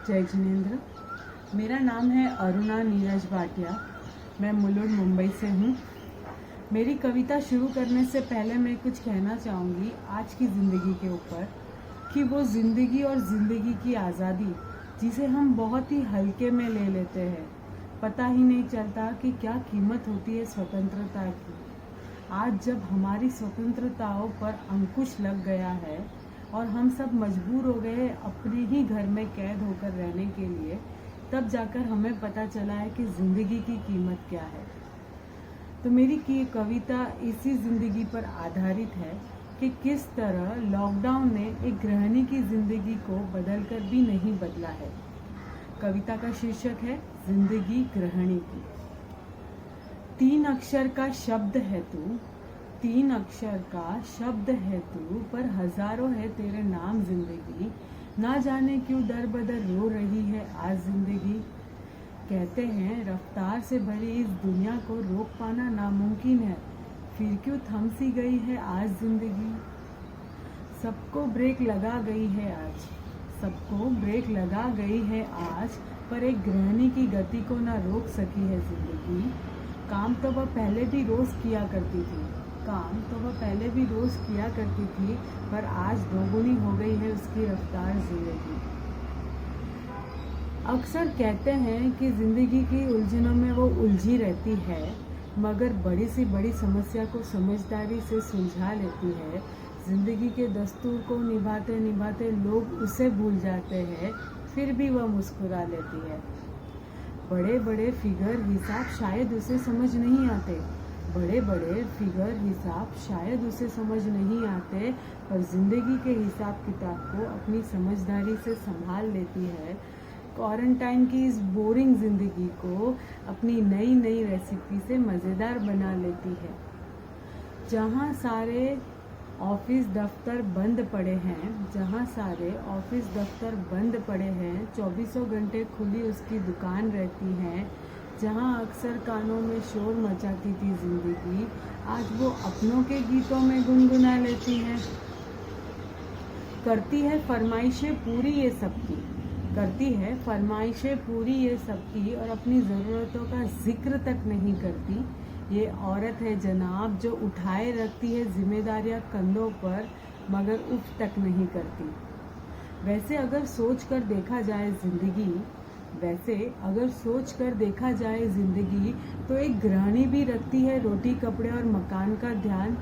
जय जिनेंद्र। मेरा नाम है अरुणा नीरज भाटिया। मैं मुलुंड मुंबई से हूँ। मेरी कविता शुरू करने से पहले मैं कुछ कहना चाहूँगी आज की ज़िंदगी के ऊपर कि वो ज़िंदगी और ज़िंदगी की आज़ादी जिसे हम बहुत ही हल्के में ले लेते हैं, पता ही नहीं चलता कि क्या कीमत होती है स्वतंत्रता की। आज जब हमारी स्वतंत्रताओं पर अंकुश लग गया है और हम सब मजबूर हो गए अपने ही घर में कैद होकर रहने के लिए, तब जाकर हमें पता चला है कि ज़िंदगी की कीमत क्या है। तो मेरी की कविता इसी ज़िंदगी पर आधारित है कि किस तरह लॉकडाउन ने एक गृहिणी की ज़िंदगी को बदलकर भी नहीं बदला है। कविता का शीर्षक है जिंदगी गृहिणी की। 3 अक्षर का शब्द है तू, 3 अक्षर का शब्द है तू, पर हजारों है तेरे नाम जिंदगी। ना जाने क्यों दर बदर रो रही है आज जिंदगी। कहते हैं रफ्तार से भरी इस दुनिया को रोक पाना नामुमकिन है, फिर क्यों थम सी गई है आज जिंदगी। सबको ब्रेक लगा गई है आज, सबको ब्रेक लगा गई है आज, पर एक गृहिणी की गति को ना रोक सकी है जिंदगी। काम तो वह पहले भी रोज किया करती थी, काम तो वह पहले भी रोज किया करती थी, पर आज दोगुनी हो गई है उसकी रफ्तार जिंदगी। अक्सर कहते हैं कि जिंदगी की उलझनों में वो उलझी रहती है, मगर बड़ी सी बड़ी समस्या को समझदारी से सुलझा लेती है। जिंदगी के दस्तूर को निभाते निभाते लोग उसे भूल जाते हैं, फिर भी वह मुस्कुरा लेती है। बड़े बड़े फिगर हिसाब शायद उसे समझ नहीं आते, बड़े बड़े फिगर हिसाब शायद उसे समझ नहीं आते, पर जिंदगी के हिसाब किताब को अपनी समझदारी से संभाल लेती है। क्वारंटाइन की इस बोरिंग जिंदगी को अपनी नई नई रेसिपी से मज़ेदार बना लेती है। जहाँ सारे ऑफिस दफ्तर बंद पड़े हैं, जहाँ सारे ऑफिस दफ्तर बंद पड़े हैं, 24 घंटे खुली उसकी दुकान रहती है। जहाँ अक्सर कानों में शोर मचाती थी जिंदगी, आज वो अपनों के गीतों में गुनगुना लेती है। करती है फरमाइशें पूरी ये सबकी, करती है फरमाइशें पूरी ये सबकी, और अपनी ज़रूरतों का जिक्र तक नहीं करती। ये औरत है जनाब जो उठाए रखती है जिम्मेदारियां कंधों पर, मगर उफ तक नहीं करती। वैसे अगर सोच कर देखा जाए जिंदगी, वैसे अगर सोच कर देखा जाए जिंदगी, तो एक गृहिणी भी रखती है रोटी कपड़े और मकान का ध्यान,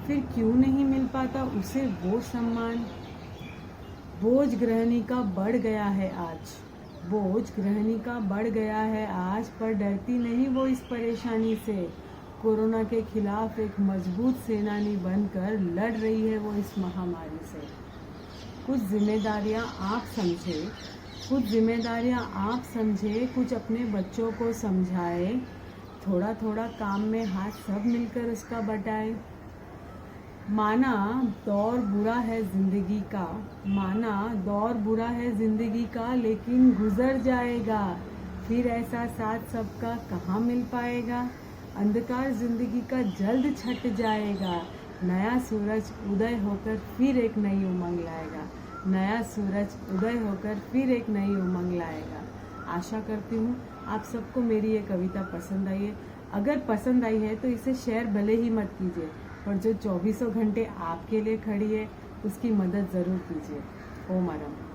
फिर क्यों नहीं मिल पाता उसे वो सम्मान। बोझ गृहिणी का बढ़ गया है आज, बोझ गृहिणी का बढ़ गया है आज, पर डरती नहीं वो इस परेशानी से। कोरोना के खिलाफ एक मजबूत सेनानी बनकर लड़ रही है वो इस महामारी से। कुछ जिम्मेदारियां आप समझे, कुछ जिम्मेदारियां आप समझे, कुछ अपने बच्चों को समझाए, थोड़ा थोड़ा काम में हाथ सब मिलकर उसका बटाए। माना दौर बुरा है जिंदगी का, माना दौर बुरा है जिंदगी का, लेकिन गुजर जाएगा, फिर ऐसा साथ सबका कहाँ मिल पाएगा। अंधकार जिंदगी का जल्द छट जाएगा, नया सूरज उदय होकर फिर एक नई उमंग लाएगा, नया सूरज उदय होकर फिर एक नई उमंग लाएगा। आशा करती हूँ आप सबको मेरी ये कविता पसंद आई है। अगर पसंद आई है तो इसे शेयर भले ही मत कीजिए, पर जो 24 घंटे आपके लिए खड़ी है उसकी मदद ज़रूर कीजिए। ओम आराम।